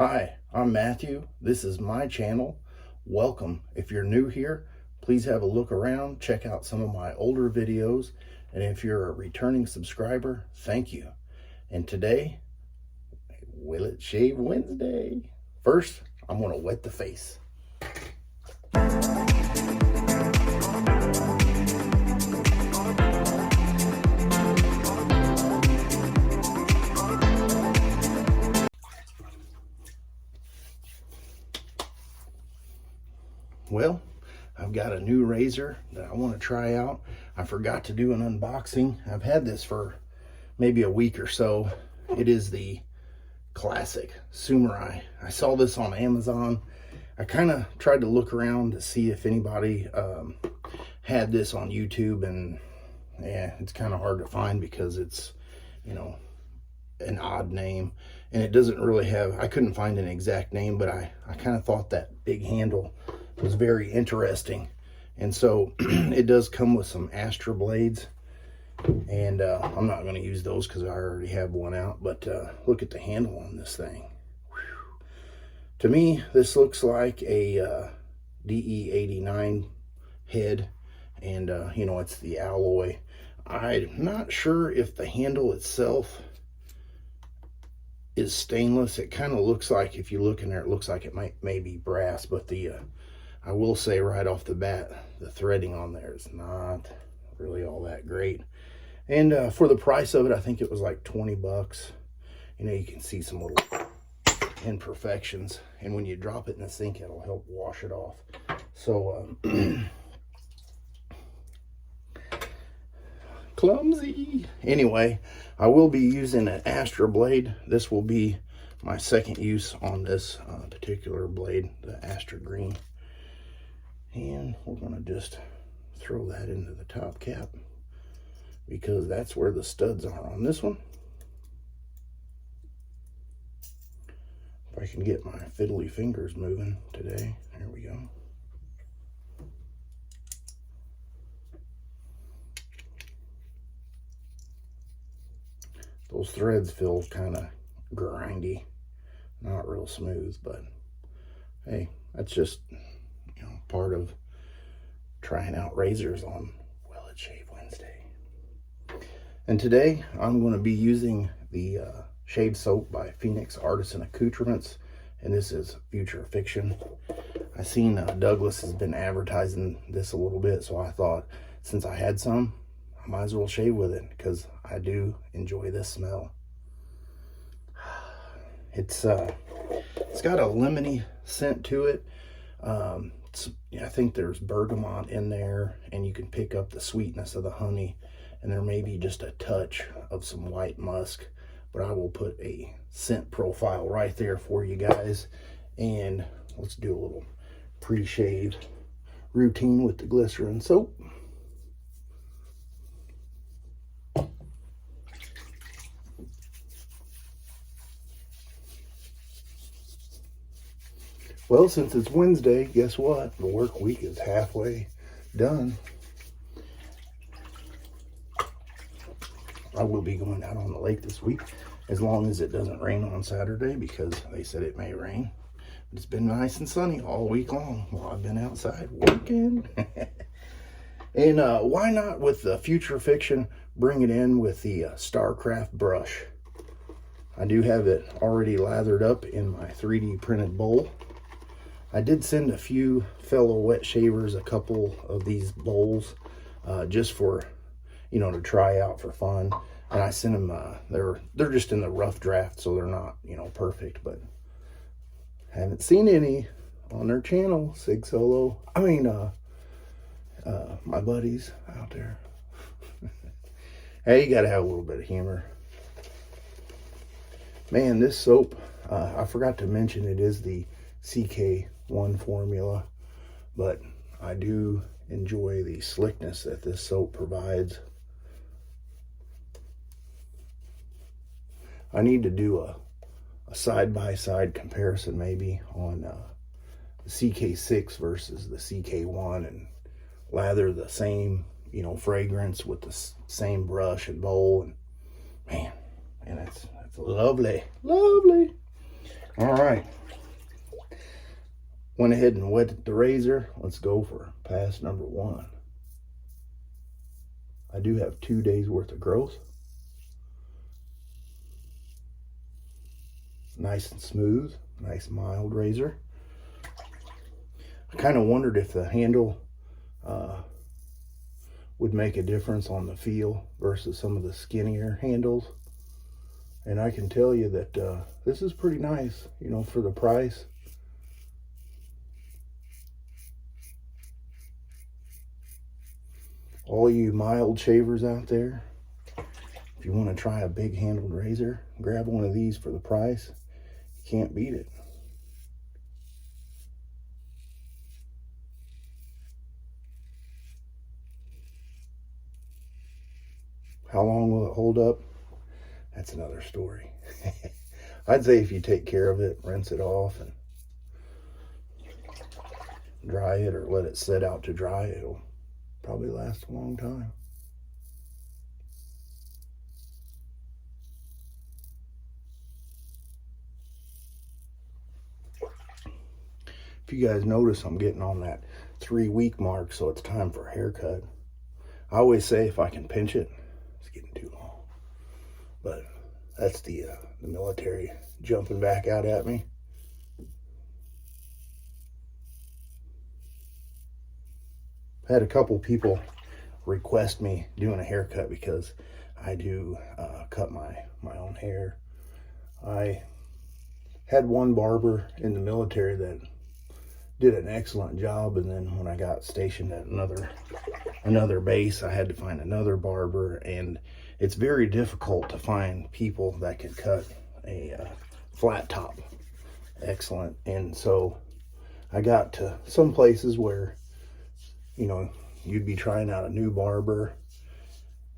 Hi, I'm Matthew. This is my channel. Welcome. If you're new here, please have a look around, check out some of my older videos, and if you're a returning subscriber, thank you. And today, Will It Shave Wednesday? First, I'm going to wet the face. Well, I've got a new razor that I want to try out. I forgot to do an unboxing. I've had this for maybe a week or so. It is the classic Samurai. I saw this on Amazon. I kind of tried to look around to see if anybody had this on YouTube, and yeah, it's kind of hard to find because it's, you know, an odd name, and it doesn't really have, I couldn't find an exact name, but I kind of thought that big handle was very interesting. And so it does come with some Astra blades, and I'm not going to use those because I already have one out, but look at the handle on this thing. Whew. To me, this looks like a DE89 head, and you know, it's the alloy. I'm not sure if the handle itself is stainless. It kind of looks like, if you look in there, it looks like it may be brass, but the I will say right off the bat, the threading on there is not really all that great. And for the price of it, I think it was like 20 bucks. You know, you can see some little imperfections, and when you drop it in the sink, it'll help wash it off. So clumsy. Anyway, I will be using an Astra blade. This will be my second use on this particular blade, the Astra green. And we're going to just throw that into the top cap because that's where the studs are on this one. If I can get my fiddly fingers moving today. There we go. Those threads feel kind of grindy, not real smooth, but hey, that's just, you know, part of trying out razors on Will It Shave Wednesday. And today I'm going to be using the shave soap by Phoenix Artisan Accoutrements, and this is Future Fiction. I seen Douglas has been advertising this a little bit, so I thought since I had some, I might as well shave with it because I do enjoy this smell. It's got a lemony scent to it. I think there's bergamot in there, and you can pick up the sweetness of the honey, and there may be just a touch of some white musk, but I will put a scent profile right there for you guys. And let's do a little pre-shave routine with the glycerin soap. Well, since it's Wednesday, guess what? The work week is halfway done. I will be going out on the lake this week, as long as it doesn't rain on Saturday, because they said it may rain. But it's been nice and sunny all week long while I've been outside working. And why not, with the Future Fiction, bring it in with the StarCraft brush. I do have it already lathered up in my 3D printed bowl. I did send a few fellow wet shavers a couple of these bowls just for, you know, to try out for fun. And I sent them, they're just in the rough draft, so they're not, you know, perfect, but haven't seen any on their channel. Sig Solo, I mean, my buddies out there. Hey, you gotta have a little bit of humor. Man, this soap, I forgot to mention it is the CK1 formula, but I do enjoy the slickness that this soap provides. I need to do a side-by-side comparison maybe on the CK6 versus the CK1, and lather the same, you know, fragrance with the same brush and bowl, and man, that's lovely, lovely. All right. Went ahead and wetted the razor. Let's go for pass number 1. I do have 2 days worth of growth. Nice and smooth, nice mild razor. I kind of wondered if the handle would make a difference on the feel versus some of the skinnier handles. And I can tell you that this is pretty nice, you know, for the price. All you mild shavers out there, if you want to try a big handled razor, grab one of these for the price. You can't beat it. How long will it hold up? That's another story. I'd say if you take care of it, rinse it off and dry it or let it sit out to dry, it'll probably last a long time. If you guys notice, I'm getting on that 3-week mark, so it's time for a haircut. I always say if I can pinch it, it's getting too long. But that's the military jumping back out at me. I had a couple people request me doing a haircut because I do cut my own hair. I had one barber in the military that did an excellent job, and then when I got stationed at another base, I had to find another barber, and it's very difficult to find people that can cut a flat top excellent. And so I got to some places where, you know, you'd be trying out a new barber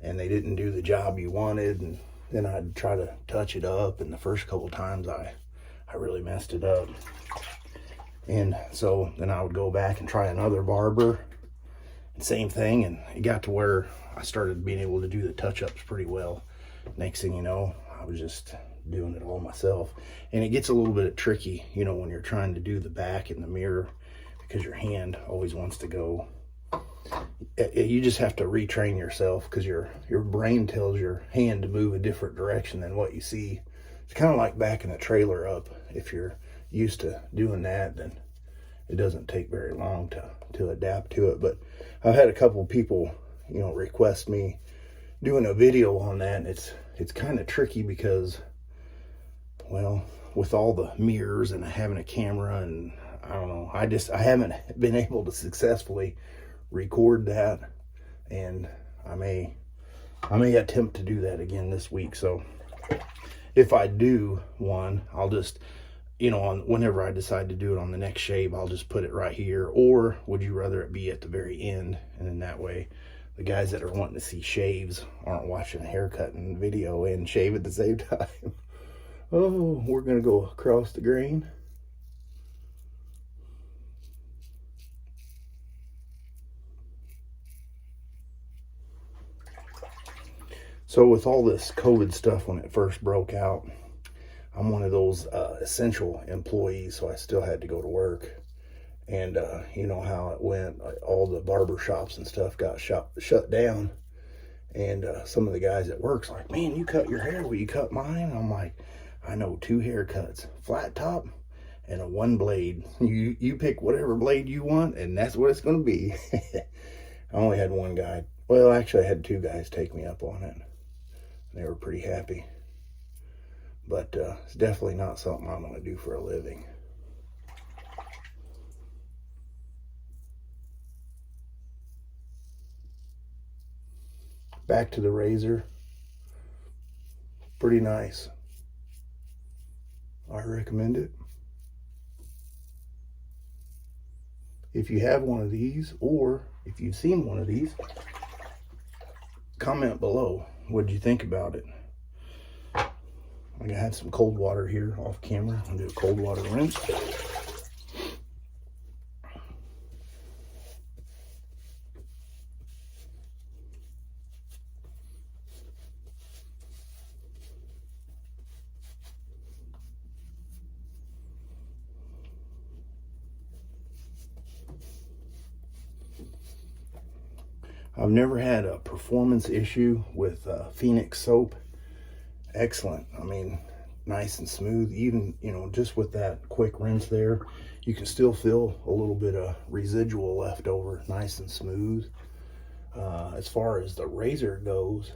and they didn't do the job you wanted, and then I'd try to touch it up, and the first couple times I really messed it up. And so then I would go back and try another barber, and same thing, and it got to where I started being able to do the touch-ups pretty well. Next thing you know, I was just doing it all myself. And it gets a little bit tricky, you know, when you're trying to do the back in the mirror, because your hand always wants to go. You just have to retrain yourself, because your brain tells your hand to move a different direction than what you see. It's kind of like backing a trailer up. If you're used to doing that, then it doesn't take very long to adapt to it. But I've had a couple people, you know, request me doing a video on that, and it's kind of tricky because, well, with all the mirrors and having a camera, and I don't know, I haven't been able to successfully record that, and I may attempt to do that again this week. So if I do one, I'll just, you know, whenever I decide to do it on the next shave, I'll just put it right here. Or would you rather it be at the very end? And then that way the guys that are wanting to see shaves aren't watching a haircut and video and shave at the same time. Oh, we're gonna go across the grain. So with all this COVID stuff, when it first broke out, I'm one of those essential employees, so I still had to go to work. And you know how it went. All the barber shops and stuff got shut down. And some of the guys at work's like, man, you cut your hair, will you cut mine? And I'm like, I know 2 haircuts, flat top and a 1 blade. You pick whatever blade you want, and that's what it's going to be. I only had 1 guy. Well, actually, I had 2 guys take me up on it. They were pretty happy. But it's definitely not something I'm going to do for a living. Back to the razor. Pretty nice. I recommend it. If you have one of these, or if you've seen one of these, comment below. What did you think about it? I had some cold water here off camera. I'll do a cold water rinse. I've never had a performance issue with Phoenix soap. Excellent. I mean, nice and smooth. Even, you know, just with that quick rinse there, you can still feel a little bit of residual left over. Nice and smooth. As far as the razor goes,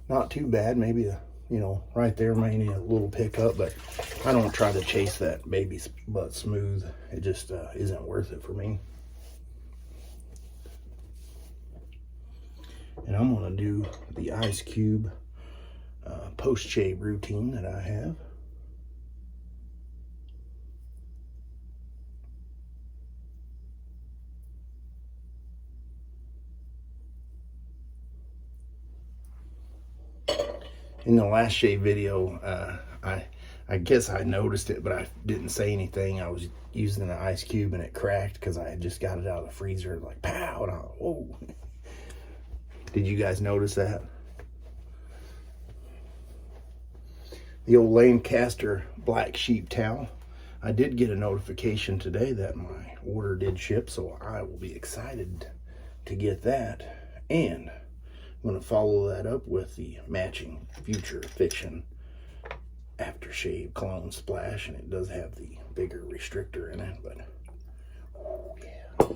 not too bad. Maybe a, you know, right there, maybe a little pickup, but I don't try to chase that baby butt smooth. It just isn't worth it for me. And I'm gonna do the ice cube post-shave routine that I have. In the last shave video, I guess I noticed it, but I didn't say anything. I was using the ice cube and it cracked because I had just got it out of the freezer, like pow, and I was, whoa. Did you guys notice that? The old Lancaster black sheep towel. I did get a notification today that my order did ship, so I will be excited to get that. And I'm going to follow that up with the matching Future Fiction aftershave cologne splash, and it does have the bigger restrictor in it, but oh yeah,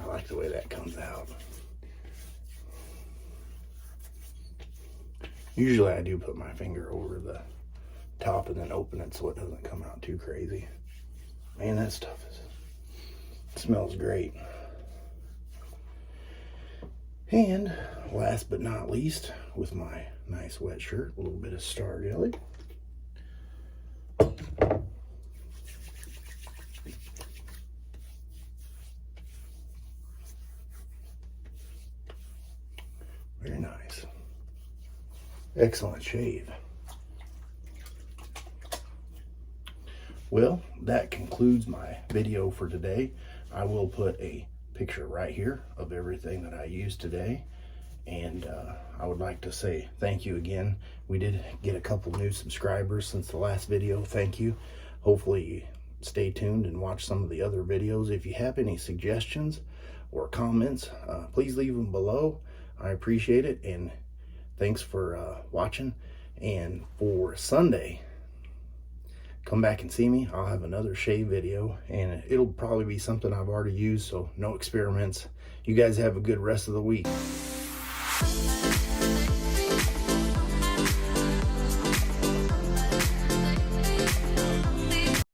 I like the way that comes out. Usually I do put my finger over the top and then open it so it doesn't come out too crazy. Man, that stuff smells great. And last but not least, with my nice wet shirt, a little bit of Star Jelly. Very nice. Excellent shave. Well, that concludes my video for today. I will put a picture right here of everything that I used today, and I would like to say thank you again. We did get a couple new subscribers since the last video. Thank you. Hopefully you stay tuned and watch some of the other videos. If you have any suggestions or comments, please leave them below. I appreciate it, and thanks for watching. And for Sunday, come back and see me. I'll have another shave video, and it'll probably be something I've already used, so no experiments. You guys have a good rest of the week.